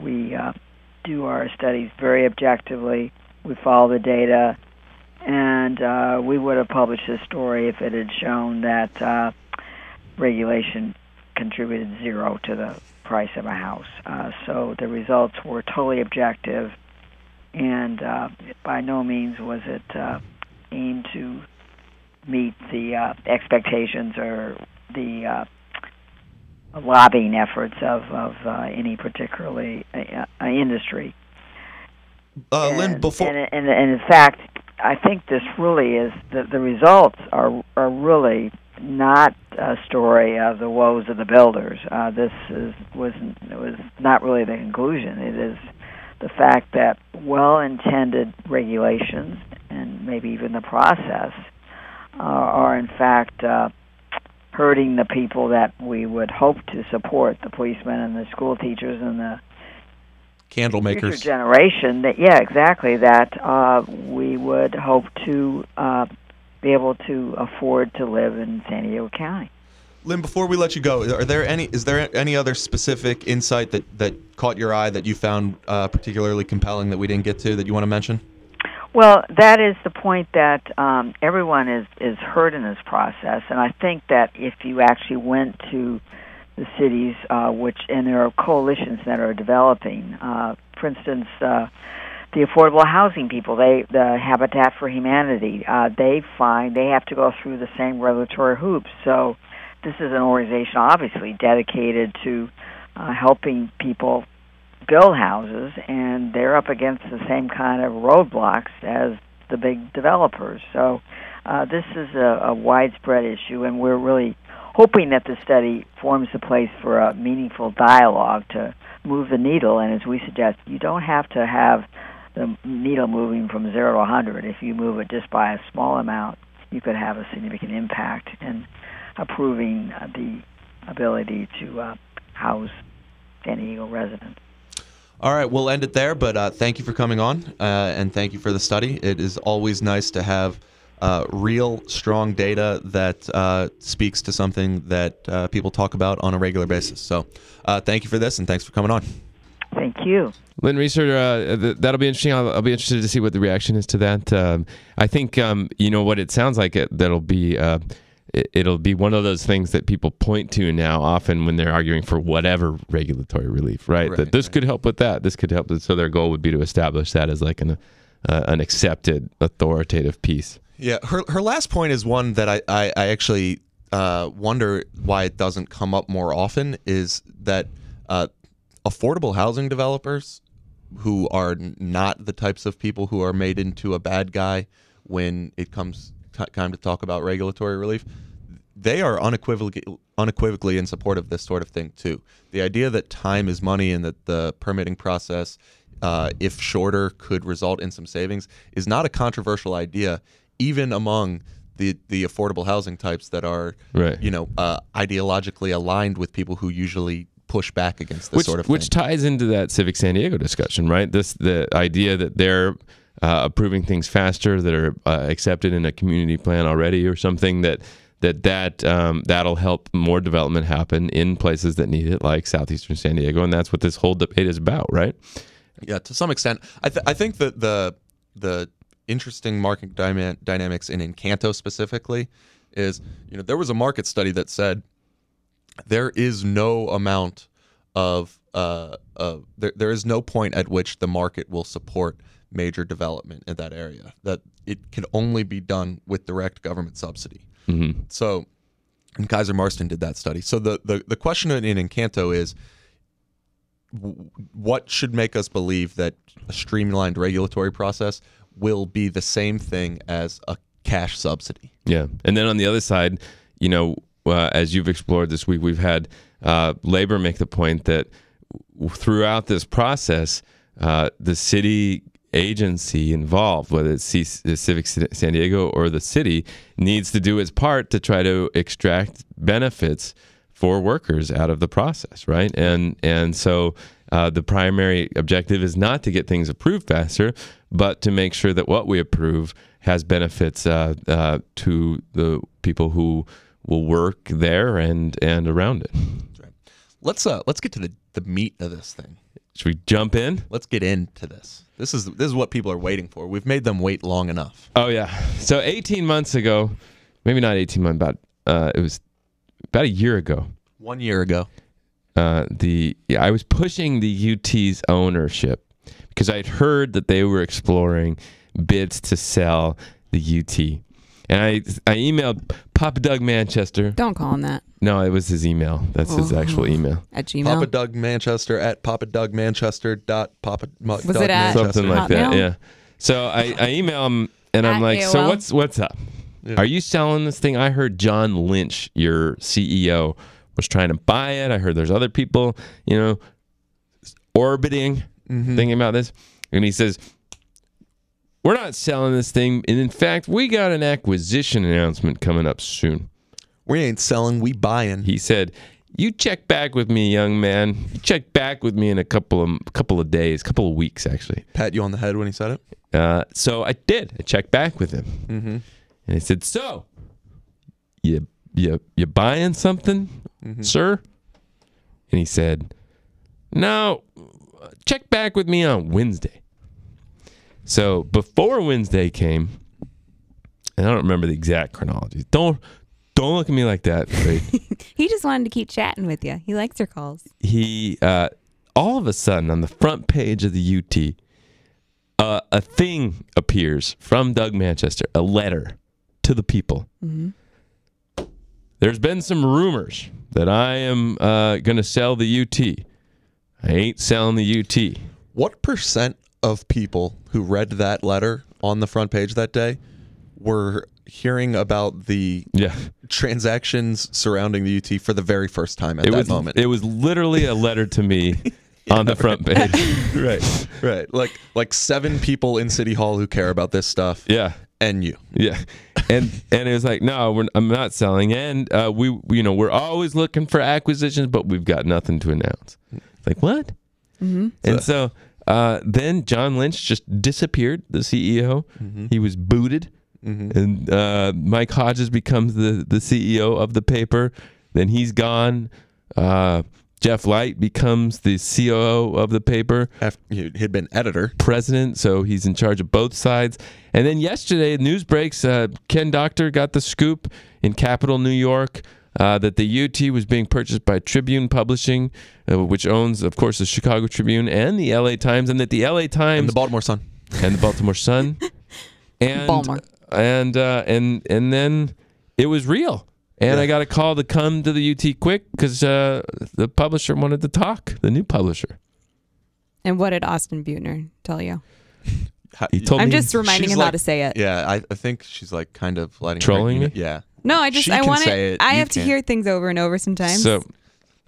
We do our studies very objectively. We follow the data, and we would have published this story if it had shown that regulation contributed zero to the price of a house. So the results were totally objective, and by no means was it aimed to meet the expectations or the lobbying efforts of any particularly industry. Lynn, before and in fact, I think this really is the results are really not a story of the woes of the builders. This was not really the conclusion. It is the fact that well-intended regulations and maybe even the process are in fact hurting the people that we would hope to support, the policemen and the school teachers and the candle makers, future generation. That we would hope to be able to afford to live in San Diego County. Lynn, before we let you go, is there any other specific insight that caught your eye that you found particularly compelling that we didn't get to that you want to mention? Well, that is the point that everyone is hurt in this process, and I think that if you actually went to the cities, and there are coalitions that are developing, for instance, the affordable housing people, the Habitat for Humanity, they find they have to go through the same regulatory hoops. So this is an organization obviously dedicated to helping people build houses, and they're up against the same kind of roadblocks as the big developers. So this is a widespread issue, and we're really hoping that the study forms the place for a meaningful dialogue to move the needle. And as we suggest, you don't have to have the needle moving from 0 to 100. If you move it just by a small amount, you could have a significant impact in approving the ability to house San Diego residents. All right, we'll end it there, but thank you for coming on, and thank you for the study. It is always nice to have real, strong data that speaks to something that people talk about on a regular basis. So thank you for this, and thanks for coming on. Thank you. Lynn Reaser, that'll be interesting. I'll be interested to see what the reaction is to that. I think, what it sounds like that'll be... It'll be one of those things that people point to now often when they're arguing for whatever regulatory relief, right? That this could help with that. This could help. So their goal would be to establish that as like an accepted authoritative piece. Yeah. Her last point is one that I actually wonder why it doesn't come up more often, is that affordable housing developers who are not the types of people who are made into a bad guy when it comes time to talk about regulatory relief, they are unequivocally in support of this sort of thing too. The idea that time is money and that the permitting process, if shorter, could result in some savings is not a controversial idea, even among the affordable housing types that are, ideologically aligned with people who usually push back against this sort of thing. Which ties into that Civic San Diego discussion, right? The idea that they're approving things faster, that are accepted in a community plan already, or something that'll help more development happen in places that need it, like southeastern San Diego, and that's what this whole debate is about, right? Yeah, to some extent. I think that the interesting market dynamics in Encanto specifically is, there was a market study that said there is no amount of there is no point at which the market will support major development in that area, that it can only be done with direct government subsidy. Mm-hmm. So, and Kaiser Marston did that study. So the question in Encanto is, what should make us believe that a streamlined regulatory process will be the same thing as a cash subsidy? Yeah. And then on the other side, as you've explored this week, we've had labor make the point that throughout this process, the city agency involved, whether it's the Civic San Diego or the city, needs to do its part to try to extract benefits for workers out of the process, right? And so the primary objective is not to get things approved faster, but to make sure that what we approve has benefits to the people who will work there and around it. That's right. Let's get to the meat of this thing. Should we jump in? Let's get into this. This is what people are waiting for. We've made them wait long enough. Oh yeah. So 18 months ago, maybe not 18 months, but it was about a year ago. 1 year ago. I was pushing the UT's ownership because I'd heard that they were exploring bids to sell the UT. And I emailed Papa Doug Manchester. Don't call him that. No, it was his email. That's his actual email. At Gmail? Papa Doug Manchester at papadougmanchester.papa. Was it at something like Hotmail? that? Yeah. So I email him and I'm like, AOL. so what's up? Yeah. Are you selling this thing? I heard John Lynch, your CEO, was trying to buy it. I heard there's other people, orbiting, thinking about this. And he says, we're not selling this thing. And in fact, we got an acquisition announcement coming up soon. We ain't selling, we buying. He said, you check back with me, young man. You check back with me in a couple of days, couple of weeks, actually. Pat you on the head when he said it? So I did. I checked back with him. Mm-hmm. And he said, so, you buying something, sir? And he said, no, check back with me on Wednesday. So before Wednesday came, and I don't remember the exact chronology. Don't look at me like that. He just wanted to keep chatting with you. He likes your calls. He all of a sudden on the front page of the UT, a thing appears from Doug Manchester, a letter to the people. Mm-hmm. There's been some rumors that I am going to sell the UT. I ain't selling the UT. What percent of people who read that letter on the front page that day were hearing about the transactions surrounding the UT for the very first time at that moment? It was literally a letter to me on the front page. Right. Like 7 people in City Hall who care about this stuff. Yeah. And you. Yeah. And it was like, no, I'm not selling. And we're always looking for acquisitions, but we've got nothing to announce. It's like, what? Mm-hmm. And so then John Lynch just disappeared, the CEO. Mm-hmm. He was booted. Mm-hmm. And Mike Hodges becomes the CEO of the paper. Then he's gone. Jeff Light becomes the COO of the paper. He had been editor. President, so he's in charge of both sides. And then yesterday, news breaks, Ken Doctor got the scoop in Capital New York that the UT was being purchased by Tribune Publishing, which owns, of course, the Chicago Tribune and the LA Times, and that the LA Times... And the Baltimore Sun. And the Baltimore Sun. And, Baltimore. And then it was real. And I got a call to come to the UT quick because the publisher wanted to talk, the new publisher. And what did Austin Butner tell you? He told I'm me just reminding him how to say it. Yeah, I think she's like kind of letting trolling me. Yeah. No, I want say it. it. I You have to can't. hear things over and over sometimes. So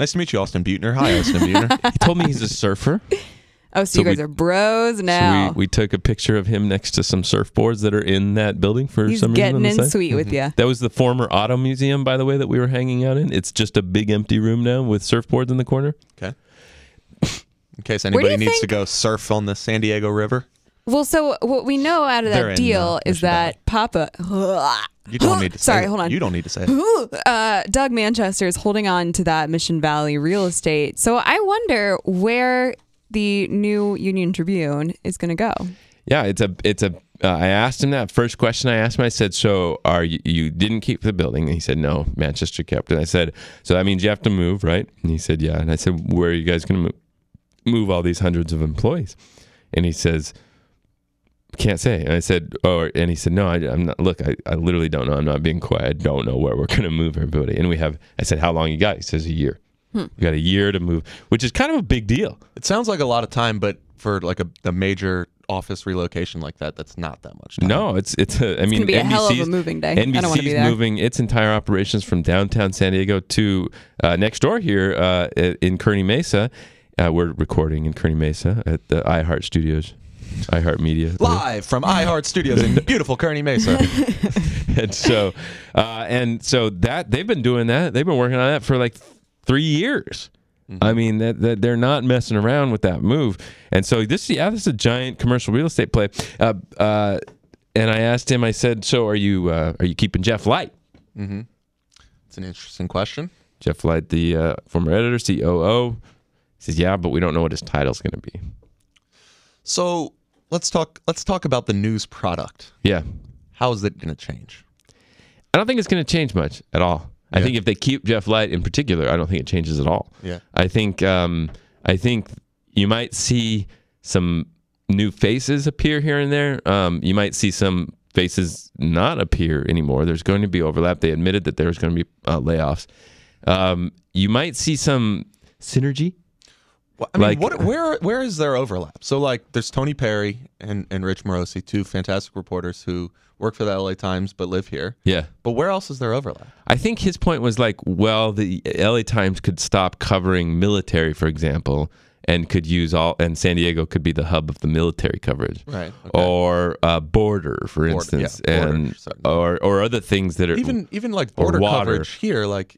Nice to meet you, Austin Butner. Hi, Austin Butner. he told me he's a surfer. so you guys are bros now. So we took a picture of him next to some surfboards that are in that building for He's some reason. getting on the in side. sweet with you. That was the former auto museum, by the way, that we were hanging out in. It's just a big empty room now with surfboards in the corner. Okay. In case anybody needs to think- go surf on the San Diego River. Well, so what we know out of They're that in, deal is Mission Valley. that Papa. You don't need to say Sorry, it. hold on. You don't need to say it. Doug Manchester is holding on to that Mission Valley real estate. So I wonder where the new Union Tribune is going to go. Yeah, it's a. I asked him that first question. I asked him. I said, "So are you didn't keep the building?" And he said, "No, Manchester kept it." I said, "So that means you have to move, right?" And he said, "Yeah." And I said, "Where are you guys going to move all these hundreds of employees?" And he says, "Can't say." And I said, "Oh," and he said, "No, I'm not. Look, I literally don't know. I'm not being quiet. I don't know where we're going to move everybody." And I said, "How long you got?" He says, "A year." We got a year to move, which is kind of a big deal. It sounds like a lot of time, but for like a major office relocation like that, that's not that much time. No, it's I mean, It's going to be a hell of a NBC's moving day. NBC's I don't want to be there. moving its entire operations from downtown San Diego to next door here in Kearny Mesa. We're recording in Kearny Mesa at the iHeart Studios, iHeart Media. Live from iHeart Studios in beautiful Kearny Mesa. and so that they've been doing that. They've been working on that for like 3 years. I mean, that they're not messing around with that move. And so this is a giant commercial real estate play. And I asked him, I said, "So are you keeping Jeff Light?" Mm-hmm. It's an interesting question. Jeff Light, the former editor, COO. He says, "Yeah, but we don't know what his title's going to be." So let's talk about the news product. Yeah. How is it going to change? I don't think it's going to change much at all. I Yeah. think if they keep Jeff Light in particular, I don't think it changes at all. Yeah. I think you might see some new faces appear here and there. You might see some faces not appear anymore. There's going to be overlap. They admitted that there's going to be layoffs. You might see some synergy. Well, I mean, where is there overlap? So like, there's Tony Perry and Rich Morosi, two fantastic reporters who work for the LA Times but live here. Yeah. But where else is there overlap? I think his point was like, well, the LA Times could stop covering military, for example, and could use and San Diego could be the hub of the military coverage. Right. Okay. Or border, for instance, yeah, border, and certainly. or other things that are even like border water. coverage here, like,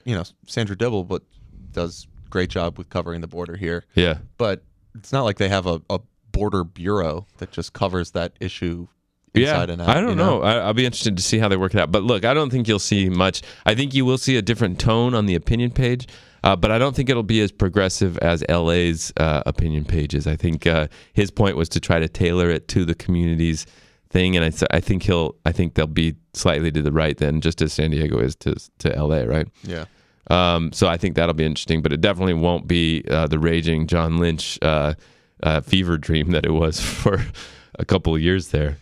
you know, Sandra Dibble does a great job with covering the border here. Yeah. But it's not like they have a border bureau that just covers that issue inside and out. I don't know. I'll be interested to see how they work it out. But look, I don't think you'll see much. I think you will see a different tone on the opinion page, but I don't think it'll be as progressive as LA's opinion pages. I think his point was to try to tailor it to the community's thing, and I think they'll be slightly to the right then, just as San Diego is to LA, right? Yeah. So I think that'll be interesting, but it definitely won't be the raging John Lynch fever dream that it was for a couple of years there.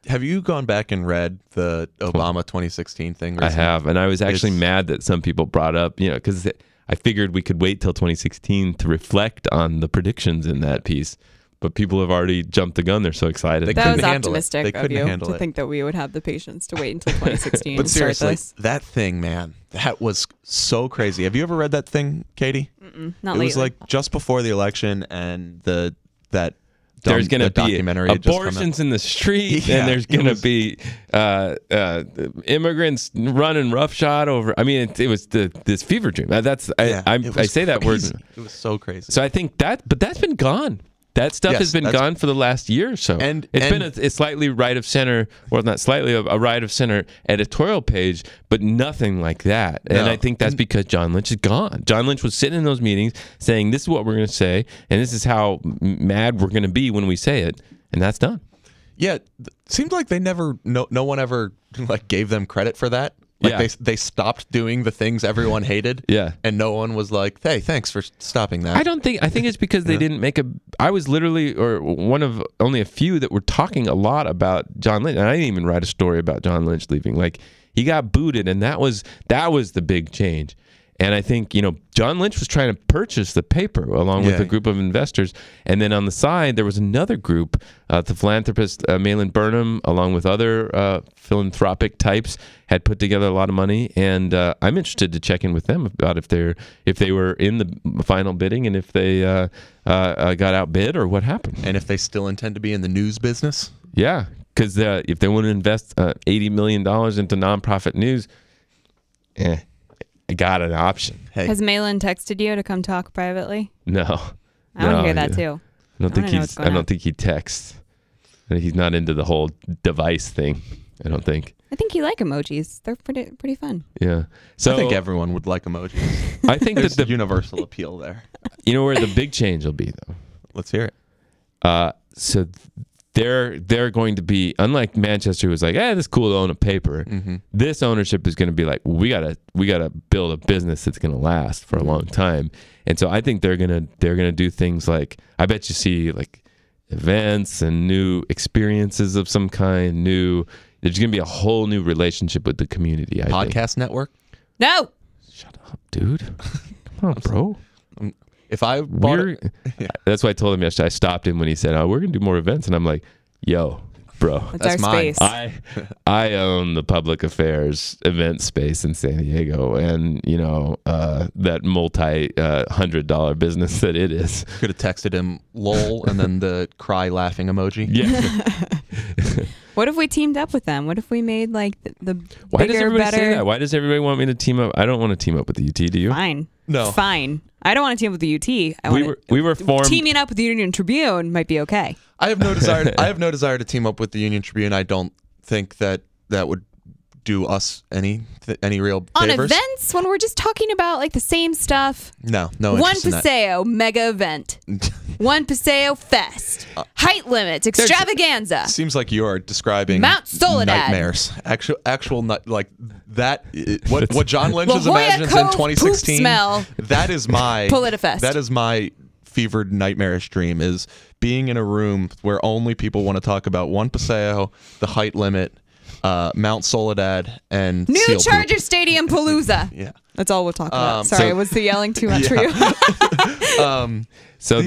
Have you gone back and read the Obama 2016 thing recently? I have, and I was actually mad that some people brought up, because I figured we could wait till 2016 to reflect on the predictions in that piece. But people have already jumped the gun. They're so excited. That was handle it. optimistic They of couldn't you handle to it. think that we would have the patience to wait until 2016 But to start seriously, this. that thing, man, that was so crazy. Have you ever read that thing, Katie? Not It lately. was like just before the election, and there's going to be documentary had just come out. abortions in the street, Yeah, and there's it going to was- be immigrants running roughshod over. I mean, it was this fever dream. Yeah, it I was say that word. crazy. It was so crazy. So I think but that's been gone. That stuff Yes, has been gone for the last year or so. And it's been a slightly right of center, or not slightly, a right of center editorial page, but nothing like that. No. And I think that's because John Lynch is gone. John Lynch was sitting in those meetings saying, this is what we're going to say, and this is how mad we're going to be when we say it, and that's done. Yeah, it seemed like they never, no one ever like gave them credit for that. Like they stopped doing the things everyone hated. Yeah. And no one was like, hey, thanks for stopping that. I think it's because they didn't make I was literally, or one of only a few that were talking a lot about John Lynch. And I didn't even write a story about John Lynch leaving. Like, he got booted, and that was the big change. And I think, John Lynch was trying to purchase the paper along with a group of investors. And then on the side, there was another group, the philanthropist Malin Burnham, along with other philanthropic types, had put together a lot of money. And I'm interested to check in with them about if they were in the final bidding, and if they got outbid, or what happened. And if they still intend to be in the news business. Yeah, because if they want to invest $80 million into nonprofit news, I got an option. Hey. Has Malin texted you to come talk privately? No. I want to hear that too. I don't think he texts. He's not into the whole device thing, I don't think. I think you like emojis. They're pretty fun. Yeah. So I think everyone would like emojis. I think There's that the universal appeal there. You know where the big change will be, though? Let's hear it. So they're going to be, unlike Manchester, who was like, this is cool to own a paper. Mm-hmm. This ownership is going to be like, we gotta build a business that's going to last for a long time. And so I think they're gonna do things like, I bet you see like events and new experiences of some kind. There's going to be a whole new relationship with the community. I think. Podcast network? No. Shut up, dude. Come on, bro. If I bought That's why I told him yesterday. I stopped him when he said, we're going to do more events. And I'm like, yo, bro. That's our mine. space. I own the public affairs event space in San Diego, and that multi-$100 business that it is. Could have texted him lol and then the cry laughing emoji. Yeah. What if we teamed up with them? What if we made like the Why bigger, does everybody better? say that? Why does everybody want me to team up? I don't want to team up with the UT. Do you? Fine. No. Fine. I don't want to team up with the UT. We were formed. Teaming up with the Union Tribune might be okay. I have no desire to team up with the Union Tribune. I don't think that would do us any real On favors. events, when we're just talking about like the same stuff. No One interest in that. Paseo mega event. One Paseo fest. Height limits. Extravaganza. Seems like you are describing Mount Soledad. nightmares. Actual like that. What John Lynch La has Jolla imagined in Cove 2016. poop smell. That is my Politifest. That is my fevered nightmarish dream, is being in a room where only people want to talk about One Paseo, the height limit, Mount Soledad, and New seal Charger poop. Stadium Palooza. Yeah. That's all we'll talk about. Sorry, was the yelling too much for you? So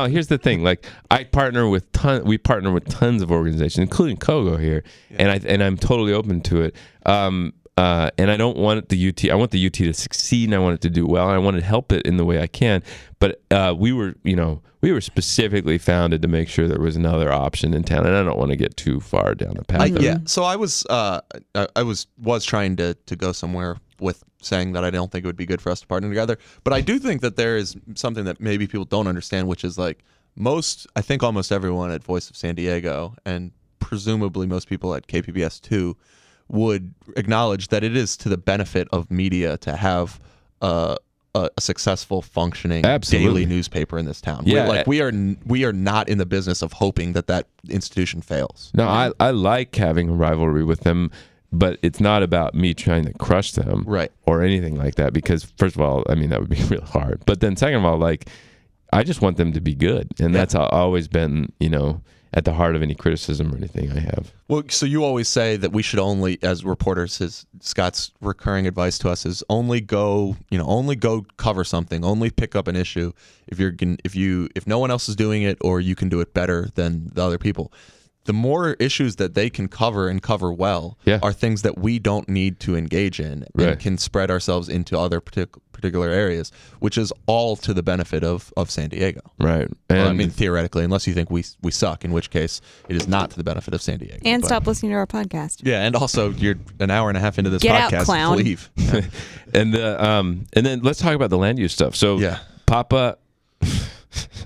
here's the thing. Like, we partner with tons of organizations, including Kogo here, and I'm totally open to it. And I don't want the UT. I want the UT to succeed, and I want it to do well, and I want to help it in the way I can. But we were specifically founded to make sure there was another option in town, and I don't want to get too far down the path. So I was trying to go somewhere with saying that I don't think it would be good for us to partner together. But I do think that there is something that maybe people don't understand, which is like I think almost everyone at Voice of San Diego, and presumably most people at KPBS too, would acknowledge that it is to the benefit of media to have a successful, functioning daily newspaper in this town. Yeah, we are not in the business of hoping that institution fails. No, I like having a rivalry with them, but it's not about me trying to crush them, right, or anything like that. Because first of all, I mean, that would be real hard. But then second of all, like, I just want them to be good, and that's always been, at the heart of any criticism or anything I have. Well, so you always say that we should only, as reporters, Scott's recurring advice to us is only go cover something, only pick up an issue if no one else is doing it, or you can do it better than the other people. The more issues that they can cover and cover well are things that we don't need to engage in, and can spread ourselves into other particular areas, which is all to the benefit of San Diego. Right. Well, I mean, theoretically, unless you think we suck, in which case it is not to the benefit of San Diego. And stop listening to our podcast. Yeah, and also you're an hour and a half into this Get podcast. out, clown. Leave. And then let's talk about the land use stuff. So Papa,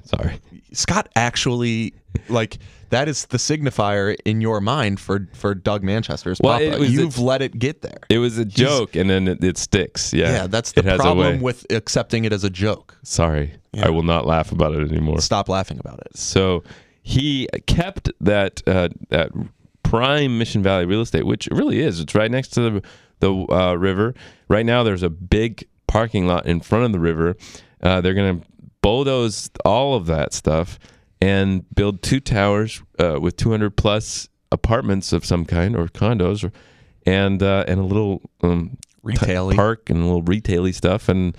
sorry. Scott actually, like, that is the signifier in your mind for Doug Manchester's Papa. You've let it get there. It was a joke, and then it sticks. Yeah, that's the problem with accepting it as a joke. Sorry, I will not laugh about it anymore. Stop laughing about it. So he kept that prime Mission Valley real estate, which it really is. It's right next to the river. Right now, there's a big parking lot in front of the river. They're going to bulldoze all of that stuff and build 2 towers with 200 plus apartments of some kind, or condos, and a little retail-y park and a little retail-y stuff. And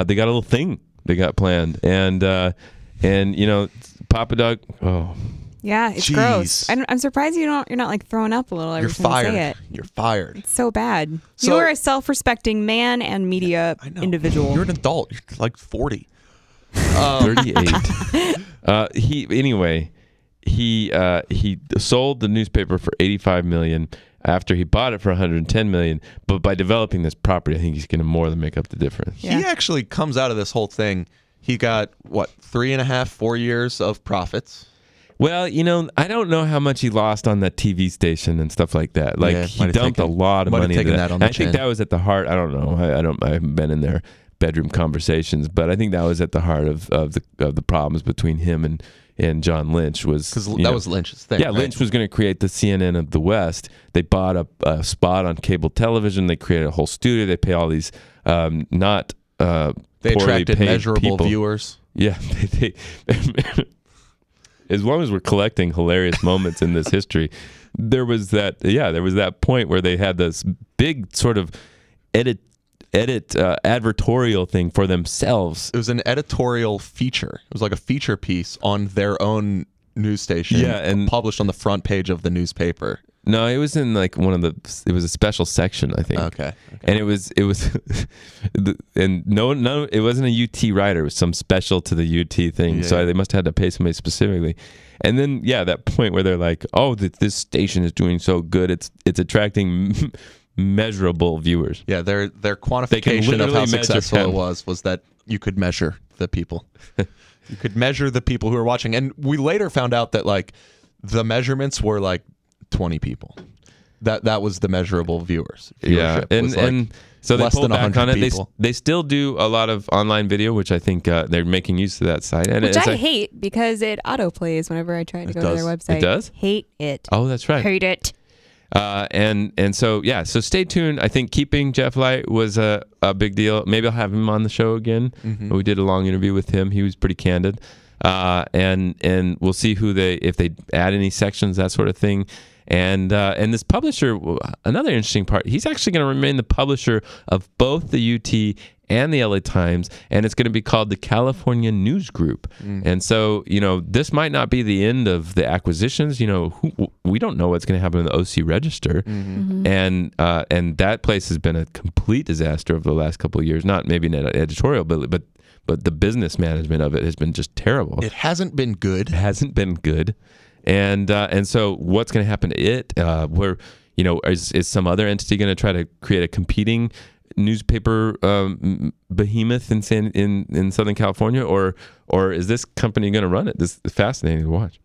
they got a little thing they got planned. And you know, Papa Doug. Oh, yeah, it's Jeez. Gross. I'm surprised you're not like throwing up a little every time you say it. You're fired. It's so bad. So, you're a self-respecting man and media individual. You're an adult. You're like 40. 38. He sold the newspaper for $85 million after he bought it for $110 million. But by developing this property, I think he's going to more than make up the difference. Yeah. He actually comes out of this whole thing. He got 3.5, 4 years of profits. Well, you know, I don't know how much he lost on that TV station and stuff like that. Like, he dumped a lot of money into that. I think that was at the heart. I don't know. I haven't been in their bedroom conversations, but I think that was at the heart of the problems between him and John Lynch. Because that was Lynch's thing. Yeah, right? Lynch was going to create the CNN of the West. They bought a spot on cable television. They created a whole studio. They pay all these they attracted measurable viewers. Yeah, they as long as we're collecting hilarious moments in this history, there was that point where they had this big sort of advertorial thing for themselves. It was an editorial feature. It was like a feature piece on their own news station. Yeah, and published on the front page of the newspaper. No, it was in like it was a special section, I think. Okay. And it was and no, it wasn't a UT writer. It was some special to the UT thing. Yeah. So they must have had to pay somebody specifically. And then, that point where they're like, oh, this station is doing so good. It's attracting measurable viewers. Yeah, their quantification of how successful it was that you could measure the people. You could measure the people who are watching. And we later found out that like the measurements were like 20 people. That was the measurable viewers. Yeah, and so they pulled back on it. They still do a lot of online video, which I think they're making use of that site. And which I hate because it autoplays whenever I try to go to their website. It does? Hate it. Oh, that's right. Hate it. And so stay tuned. I think keeping Jeff Light was a big deal. Maybe I'll have him on the show again. Mm-hmm. We did a long interview with him. He was pretty candid. And we'll see if they add any sections, that sort of thing. And this publisher, another interesting part, he's actually going to remain the publisher of both the UT and the LA Times, and it's going to be called the California News Group. Mm. And so, this might not be the end of the acquisitions. We don't know what's going to happen in the OC Register. Mm-hmm. And that place has been a complete disaster over the last couple of years. Not maybe an editorial, but the business management of it has been just terrible. It hasn't been good. And so what's going to happen to it? Where is some other entity going to try to create a competing newspaper behemoth in Southern California, or is this company going to run it? This is fascinating to watch.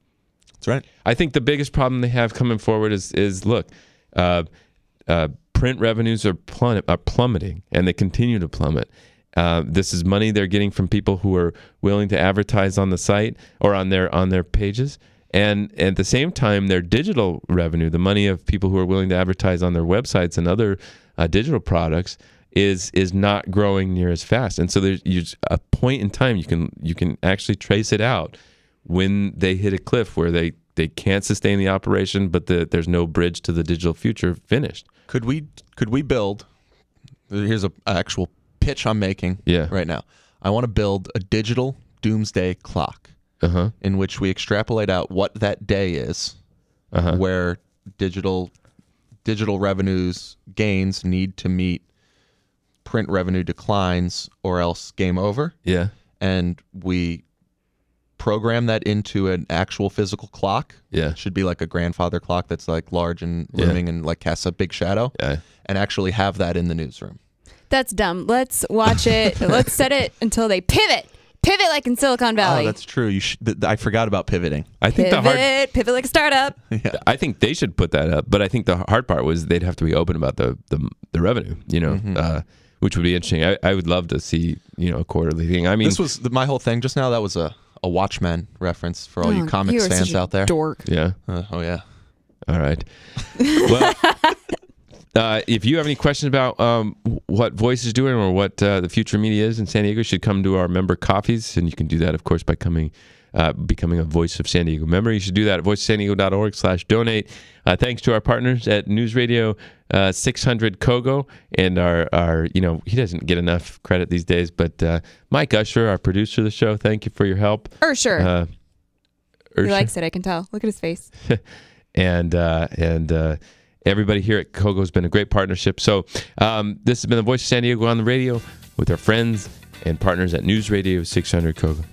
That's right. I think the biggest problem they have coming forward is look, print revenues are plummeting, and they continue to plummet. This is money they're getting from people who are willing to advertise on the site or on their pages. And at the same time, their digital revenue, the money of people who are willing to advertise on their websites and other digital products, is not growing near as fast. And so there's a point in time you can actually trace it out when they hit a cliff where they can't sustain the operation, but there's no bridge to the digital future finished. Could we build? Here's an actual pitch I'm making right now. I want to build a digital doomsday clock. Uh-huh. In which we extrapolate out what that day is, where digital revenues gains need to meet print revenue declines, or else game over. Yeah, and we program that into an actual physical clock. Yeah, it should be like a grandfather clock that's like large and looming and like casts a big shadow. Yeah, and actually have that in the newsroom. That's dumb. Let's watch it. Let's set it until they pivot Pivot like in Silicon Valley. Oh, that's true. I forgot about pivoting. I think pivot like a startup. Yeah. I think they should put that up, but I think the hard part was they'd have to be open about the revenue, which would be interesting. I would love to see, a quarterly thing. I mean, this was my whole thing just now. That was a Watchmen reference for all you comics fans out there. Dork. Yeah. Oh yeah. All right. Well, if you have any questions about what Voice is doing or what the future media is in San Diego, you should come to our member coffees, and you can do that, of course, by becoming a Voice of San Diego member. You should do that at voiceofsandiego.org/donate. Thanks to our partners at News Radio 600 Kogo and our he doesn't get enough credit these days, but Mike Usher, our producer of the show, thank you for your help. Ursher. He likes it, I can tell. Look at his face. and everybody here at Kogo has been a great partnership. So this has been the Voice of San Diego on the radio with our friends and partners at News Radio 600 Kogo.